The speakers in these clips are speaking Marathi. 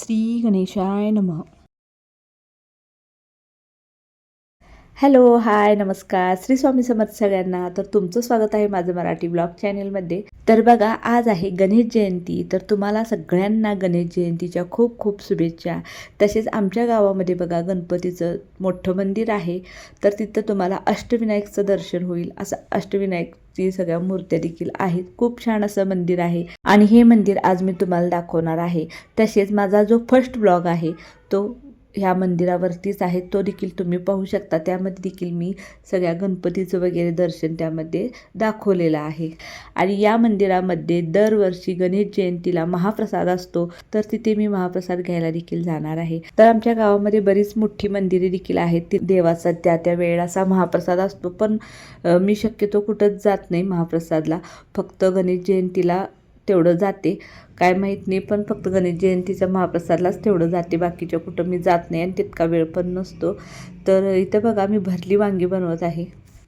श्री गणेशाय नमः. हॅलो, हाय, नमस्कार. श्री स्वामी समर्थ सगळ्यांना. तर तुमचं स्वागत आहे माझं मराठी ब्लॉग चॅनेलमध्ये. तर बघा, आज आहे गणेश जयंती. तर तुम्हाला सगळ्यांना गणेश जयंतीच्या खूप खूप शुभेच्छा. तसेच आमच्या गावामध्ये बघा गणपतीचं मोठं मंदिर आहे. तर तिथं तुम्हाला अष्टविनायकचं दर्शन होईल. असं अष्टविनायकची सगळ्या मूर्त्या देखील आहेत. खूप छान असं मंदिर आहे आणि हे मंदिर आज मी तुम्हाला दाखवणार आहे. तसेच माझा जो फर्स्ट ब्लॉग आहे तो ह्या मंदिरावरतीच आहे, तो देखील तुम्ही पाहू शकता. त्यामध्ये देखील मी सगळ्या गणपतीचं वगैरे दर्शन त्यामध्ये दाखवलेलं आहे. आणि या मंदिरामध्ये दरवर्षी गणेश जयंतीला महाप्रसाद असतो. तर तिथे मी महाप्रसाद घ्यायला देखील जाणार आहे. तर आमच्या गावामध्ये बरीच मोठी मंदिरे देखील आहेत. ती देवाचा त्या वेळेला असा महाप्रसाद असतो. पण मी शक्यतो कुठंच जात नाही महाप्रसादला. फक्त गणेश जयंतीला तेवढं जाते. काय माहीत नाही, पण फक्त गणेश जयंतीच्या महाप्रसादलाच तेवढं जाते. बाकीच्या कुठं मी जात नाही आणि तितका वेळ पण नसतो. तर इथं बघा मी भरली वांगी बनवत आहे.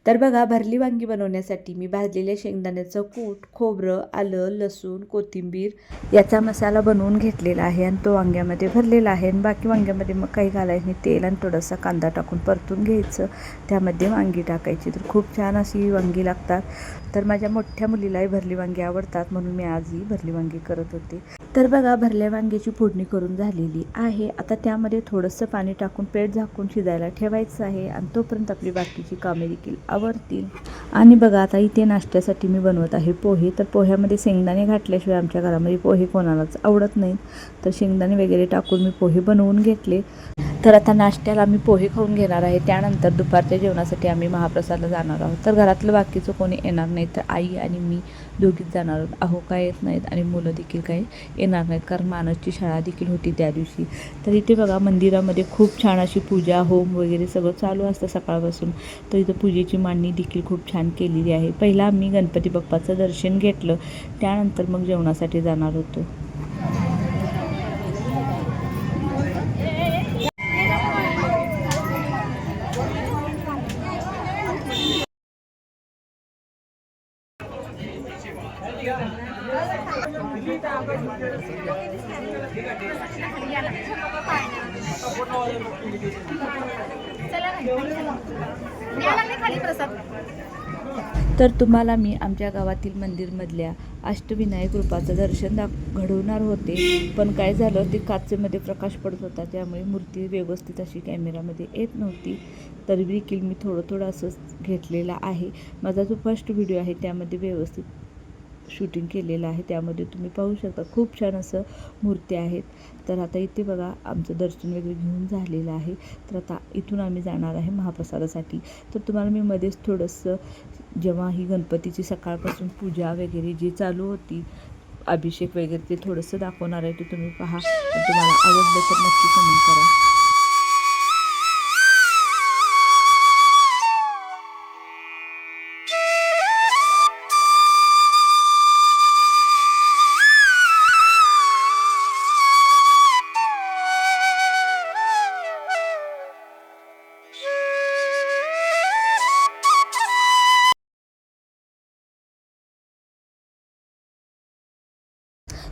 तर बघा, भरली वांगी बनवण्यासाठी मी भाजलेल्या शेंगदाण्याचं कूट, खोबरं, आलं, लसूण, कोथिंबीर याचा मसाला बनवून घेतलेला आहे आणि तो वांग्यामध्ये भरलेला आहे. आणि बाकी वांग्यामध्ये मग काही घालायचं नाही, तेल आणि थोडासा कांदा टाकून परतून घ्यायचं. त्यामध्ये वांगी टाकायची. तर खूप छान अशी वांगी लागतात. तर माझ्या मोठ्या मुलीलाही भरली वांगी आवडतात, म्हणून मी आजही भरली वांगी करत होते. तर बघा, भरल्या वांग्याची फोडणी करून झालेली आहे. आता त्यामध्ये थोडंसं पाणी टाकून पेट झाकून शिजायला ठेवायचं आहे आणि तोपर्यंत आपली बाकीची कामे देखील आवरतील. आणि बघा, आता इथे नाश्त्यासाठी मी बनवत आहे पोहे. तर पोह्यामध्ये शेंगदाणे घातल्याशिवाय आमच्या घरामध्ये पोहे कोणालाच आवडत नाहीत. तर शेंगदाणे वगैरे टाकून मी पोहे बनवून घेतले. तर आता नाश्त्याला आम्ही पोहे खाऊन घेणार आहे. त्यानंतर दुपारच्या जेवणासाठी आम्ही महाप्रसादला जाणार आहोत. तर घरातलं बाकीचं कोणी येणार नाही, तर आई आणि मी दोघीच जाणार आहोत. अहो काय येत नाहीत आणि मुलं देखील काही येणार नाहीत, कारण मानसची शाळा देखील होती त्या दिवशी. तर इथे बघा, मंदिरामध्ये खूप छान अशी पूजा, होम वगैरे सगळं चालू असतं सकाळपासून. तर इथं पूजेची मांडणी देखील खूप छान केलेली आहे. पहिला आम्ही गणपती बाप्पाचं दर्शन घेतलं, त्यानंतर मग जेवणासाठी जाणार होतो. तर तुम्हाला मी आमच्या गावातील मंदिरमधल्या अष्टविनायक रूपाचं दर्शन घडवणार होते, पण काय झालं, ते काचेमध्ये प्रकाश पडत होता, त्यामुळे मूर्ती व्यवस्थित अशी कॅमेरामध्ये येत नव्हती. तरी देखील मी थोडं असंच घेतलेलं आहे. माझा जो फर्स्ट व्हिडिओ आहे त्यामध्ये व्यवस्थित शूटिंग केलेलं आहे. त्यामध्ये तुम्ही पाहू शकता खूप छान असं मूर्ती आहेत. तर आता इथे बघा, आमचं दर्शन वगैरे घेऊन झालेलं आहे. तर आता इथून आम्ही जाणार आहे महाप्रसादासाठी. तर तुम्हाला मी मध्येच थोडंसं, जेव्हा ही गणपतीची सकाळपासून पूजा वगैरे जी चालू होती, अभिषेक वगैरे, ते थोडंसं दाखवणार आहे. ते तुम्ही पहा आणि तुम्हाला आवडलं तर नक्की कमेंट करा.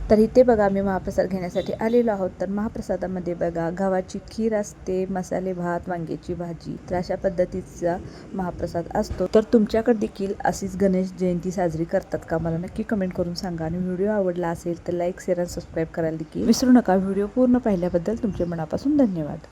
तर इथे बघा, आम्ही महाप्रसाद घेण्यासाठी आलेलो आहोत. तर महाप्रसादामध्ये बघा, गव्हाची खीर असते, मसाले भात, वांग्याची भाजी. तर अशा पद्धतीचा महाप्रसाद असतो. तर तुमच्याकडे देखील अशीच गणेश जयंती साजरी करतात का? मला नक्की कमेंट करून सांगा. आणि व्हिडिओ आवडला असेल तर लाईक, शेअर आणि सबस्क्राईब करायला देखील विसरू नका. व्हिडिओ पूर्ण पाहिल्याबद्दल तुमचे मनापासून धन्यवाद.